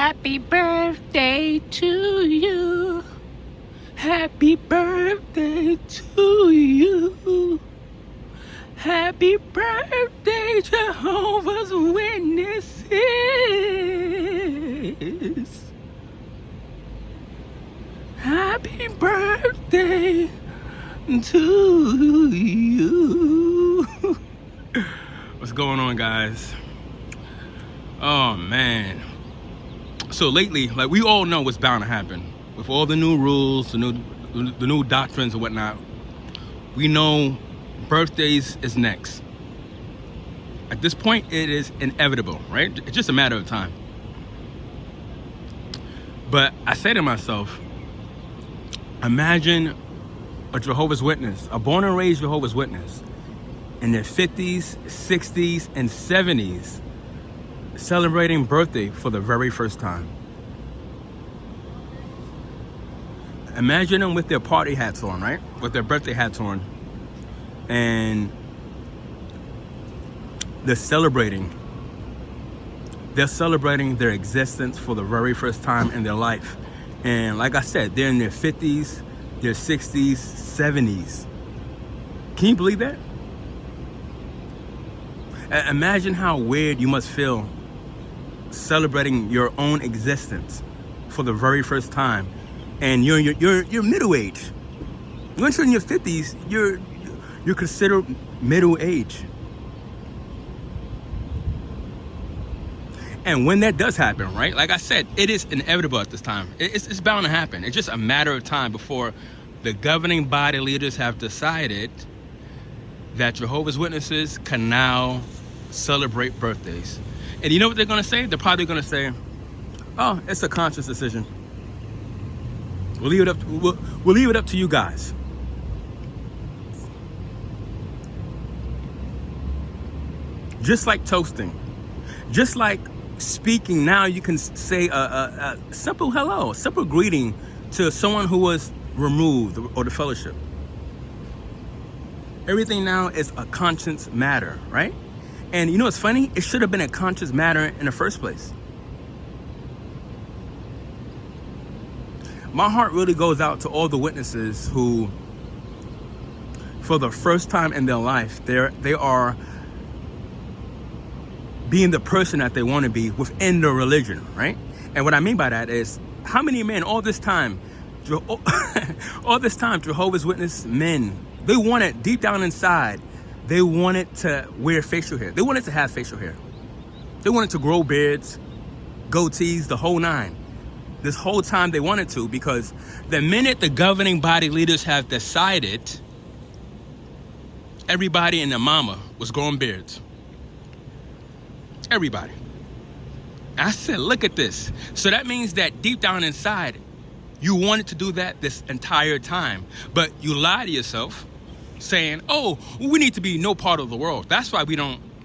Happy birthday to you. Happy birthday to you. Happy birthday, Jehovah's Witnesses. Happy birthday to you. What's going on, guys? Oh man. So lately, like, we all know what's bound to happen with all the new rules, the new doctrines and whatnot. We know birthdays is next. At this point, it is inevitable, right? It's just a matter of time. But I say to myself, imagine a Jehovah's Witness, a born and raised Jehovah's Witness, in their 50s, 60s, and 70s, celebrating birthday for the very first time. Imagine them with their party hats on, right? With their birthday hats on. And they're celebrating their existence for the very first time in their life. And like I said, they're in their 50s, their 60s, 70s. Can you believe that? Imagine how weird you must feel celebrating your own existence for the very first time, and you're middle age. Once you're in your 50s, you're considered middle age. And when that does happen, right? Like I said, it is inevitable at this time. It's bound to happen. It's just a matter of time before the governing body leaders have decided that Jehovah's Witnesses can now celebrate birthdays. And you know what they're going to say? They're probably going to say, oh, it's a conscious decision. We'll leave it up to you guys. Just like toasting, just like speaking, now you can say a simple hello, a simple greeting to someone who was removed or the fellowship. Everything now is a conscience matter, right? And you know what's funny? It should have been a conscious matter in the first place. My heart really goes out to all the witnesses who, for the first time in their life, they are being the person that they want to be within the religion, right? And what I mean by that is, how many men all this time Jehovah's Witness men, they wanted deep down inside, they wanted to wear facial hair. They wanted to have facial hair. They wanted to grow beards, goatees, the whole nine. This whole time they wanted to, because the minute the governing body leaders have decided, everybody and their mama was growing beards. Everybody. I said, look at this. So that means that deep down inside, you wanted to do that this entire time, but you lie to yourself, saying, oh, we need to be no part of the world. That's why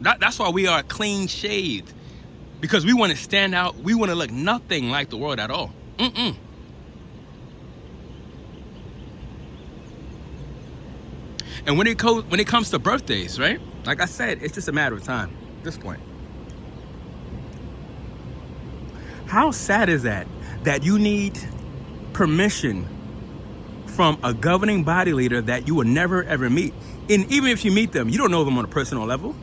that's why we are clean shaved, because we want to stand out. We want to look nothing like the world at all. And when it comes to birthdays, right? Like I said, it's just a matter of time at this point. How sad is that you need permission from a governing body leader that you will never ever meet? And even if you meet them, you don't know them on a personal level.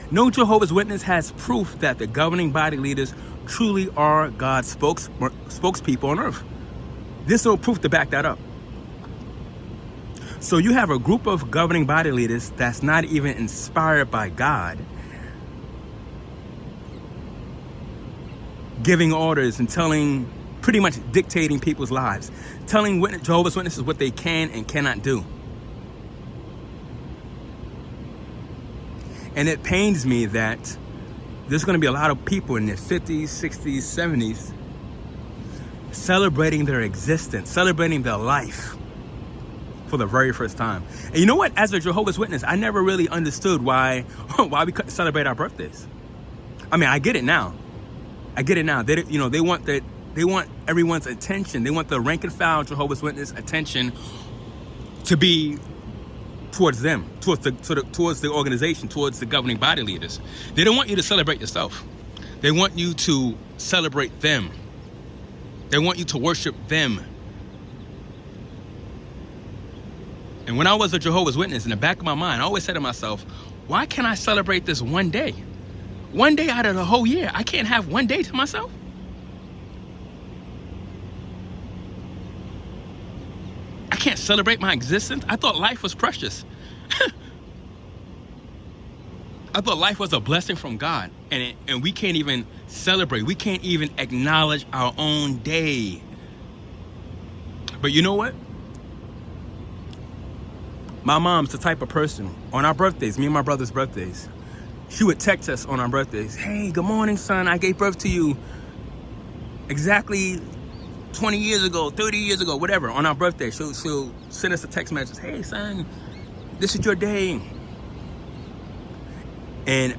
No Jehovah's Witness has proof that the governing body leaders truly are God's spokespeople on earth. There's no proof to back that up. So you have a group of governing body leaders that's not even inspired by God, giving orders and pretty much dictating people's lives, telling Jehovah's Witnesses what they can and cannot do. And it pains me that there's going to be a lot of people in their 50s, 60s, 70s celebrating their existence, celebrating their life for the very first time. And you know what? As a Jehovah's Witness, I never really understood why we couldn't celebrate our birthdays. I mean, I get it now. They want everyone's attention. They want the rank and file Jehovah's Witness attention to be towards them, towards the organization, towards the governing body leaders. They don't want you to celebrate yourself. They want you to celebrate them. They want you to worship them. And when I was a Jehovah's Witness, in the back of my mind, I always said to myself, why can't I celebrate this one day? One day out of the whole year. I can't have one day to myself. I can't celebrate my existence. I thought life was precious. I thought life was a blessing from God, and we can't even celebrate. We can't even acknowledge our own day. But you know what? My mom's the type of person, on our birthdays, me and my brother's birthdays, she would text us on our birthdays, hey, good morning, son. I gave birth to you exactly 20 years ago, 30 years ago, whatever, on our birthday. She'll send us a text message, hey, son, this is your day. And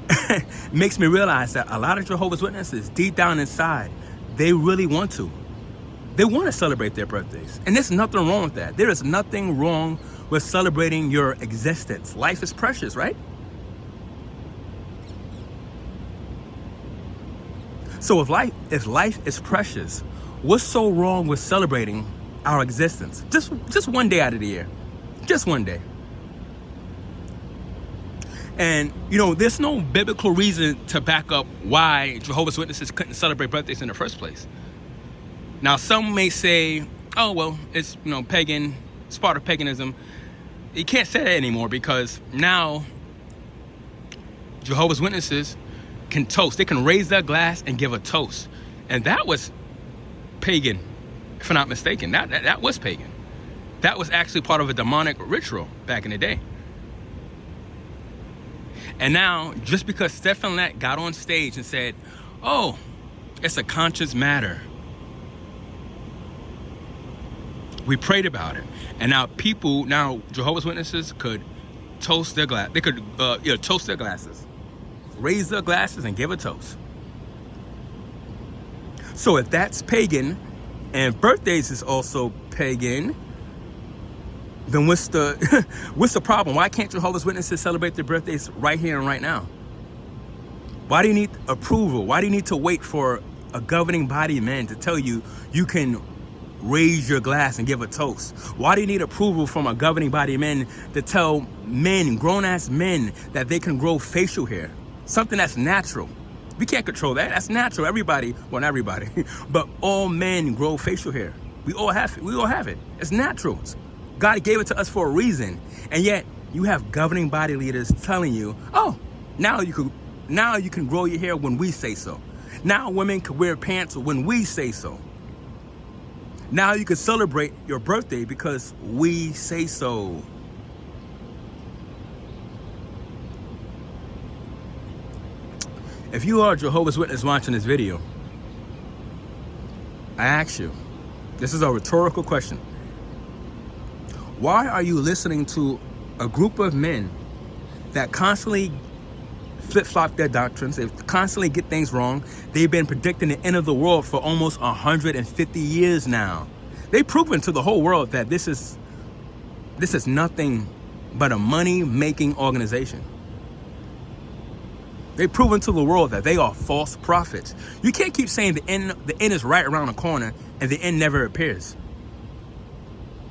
makes me realize that a lot of Jehovah's Witnesses, deep down inside, they really want to. They want to celebrate their birthdays. And there's nothing wrong with that. There is nothing wrong with celebrating your existence. Life is precious, right? So if life is precious, what's so wrong with celebrating our existence? Just one day out of the year. Just one day. And, you know, there's no biblical reason to back up why Jehovah's Witnesses couldn't celebrate birthdays in the first place. Now, some may say, oh, well, it's, you know, pagan, it's part of paganism. You can't say that anymore because now Jehovah's Witnesses can toast. They can raise their glass and give a toast. And that was pagan, if I'm not mistaken. That was pagan. That was actually part of a demonic ritual back in the day. And now, just because Stephen Lett got on stage and said, oh, it's a conscious matter, we prayed about it. And now Jehovah's Witnesses could toast their glass. They could toast their glasses, raise their glasses and give a toast. So if that's pagan and birthdays is also pagan, then what's the problem? Why can't Jehovah's Witnesses celebrate their birthdays right here and right now? Why do you need approval? Why do you need to wait for a governing body of men to tell you you can raise your glass and give a toast? Why do you need approval from a governing body of men to tell men, grown-ass men, that they can grow facial hair? Something that's natural. We can't control that. That's natural. Everybody, well, not everybody, but all men grow facial hair. We all have it. We all have it. It's natural. God gave it to us for a reason. And yet you have governing body leaders telling you, oh, now you can grow your hair when we say so. Now women can wear pants when we say so. Now you can celebrate your birthday because we say so. If you are a Jehovah's Witness watching this video, I ask you, this is a rhetorical question. Why are you listening to a group of men that constantly flip-flop their doctrines? They constantly get things wrong. They've been predicting the end of the world for almost 150 years now. They've proven to the whole world that this is nothing but a money-making organization. They've proven to the world that they are false prophets. You can't keep saying the end is right around the corner and the end never appears.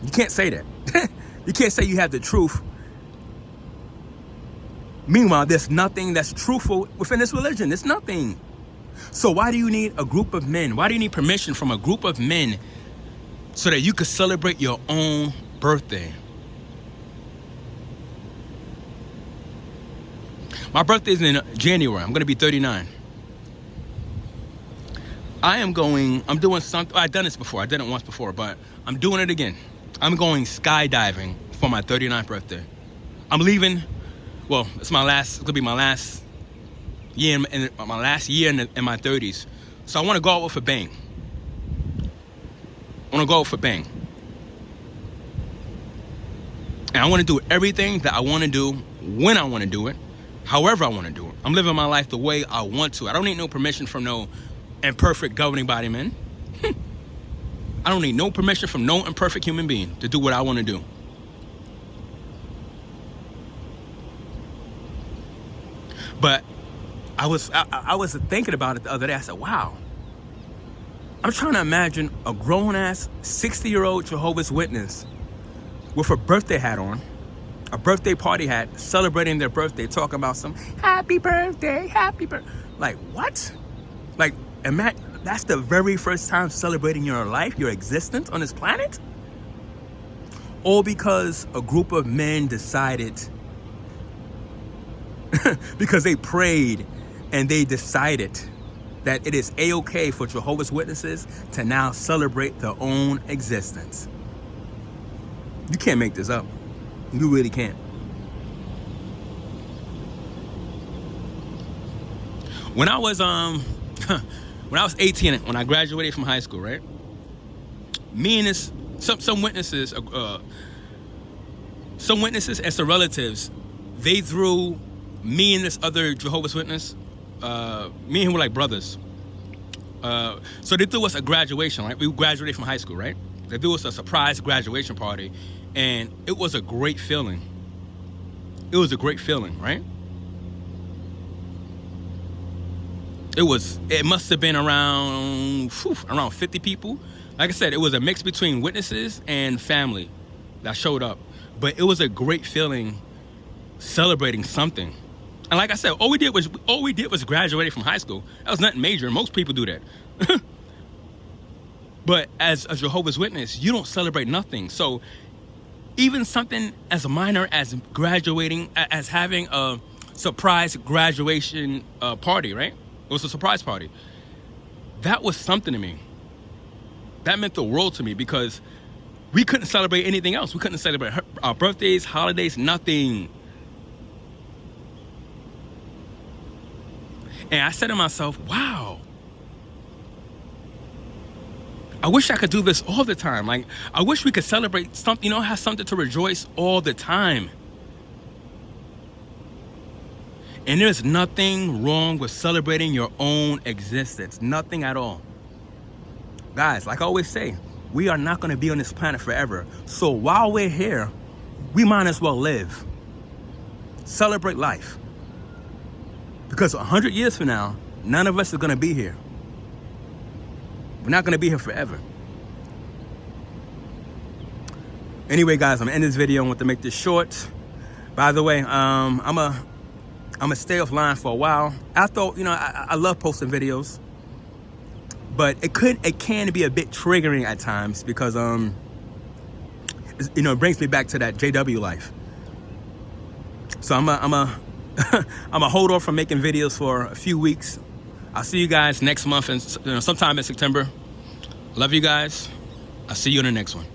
You can't say that. You can't say you have the truth. Meanwhile, there's nothing that's truthful within this religion. There's nothing. So why do you need a group of men? Why do you need permission from a group of men so that you could celebrate your own birthday? My birthday is in January. I'm going to be 39. I'm doing something. I've done this before. I did it once before, but I'm doing it again. I'm going skydiving for my 39th birthday. I'm leaving. Well, it's going to be my last year in my my 30s. So I want to go out with a bang. And I want to do everything that I want to do when I want to do it, however I want to do it. I'm living my life the way I want to. I don't need no permission from no imperfect governing body men. I don't need no permission from no imperfect human being to do what I want to do. But I was thinking about it the other day. I said, wow. I'm trying to imagine a grown-ass 60-year-old Jehovah's Witness with a birthday hat on, a birthday party hat, celebrating their birthday, talking about some happy birthday, happy birthday. Like, what? Like, that's the very first time celebrating your life, your existence on this planet? All because a group of men decided, because they prayed and they decided that it is a-okay for Jehovah's Witnesses to now celebrate their own existence. You can't make this up. You really can't. When I was when I was 18, when I graduated from high school, right? Me and some witnesses and some relatives, they threw me and this other Jehovah's Witness. Me and him were like brothers. So they threw us a graduation, right? We graduated from high school, right? They threw us a surprise graduation party, and it was a great feeling. It was a great feeling, right? It must have been around 50 people. Like I said, it was a mix between witnesses and family that showed up. But it was a great feeling celebrating something. And like I said, all we did was graduate from high school. That was nothing major. Most people do that. But as a Jehovah's Witness, you don't celebrate nothing. So even something as minor as graduating, as having a surprise graduation party, right? It was a surprise party. That was something to me. That meant the world to me, because we couldn't celebrate anything else. We couldn't celebrate our birthdays, holidays, nothing. And I said to myself, wow, I wish I could do this all the time. Like, I wish we could celebrate something, have something to rejoice all the time. And there's nothing wrong with celebrating your own existence. Nothing at all. Guys, like I always say, we are not going to be on this planet forever. So while we're here, we might as well live. Celebrate life. Because 100 years from now, none of us are going to be here. We're not going to be here forever. Anyway, guys, I'm going to end this video. I want to make this short. By the way, I'm gonna stay offline for a while. I thought, I love posting videos, but it can be a bit triggering at times, because it brings me back to that JW life. So I'm a hold off from making videos for a few weeks. I'll see you guys next month, and sometime in September. Love you guys. I'll see you in the next one.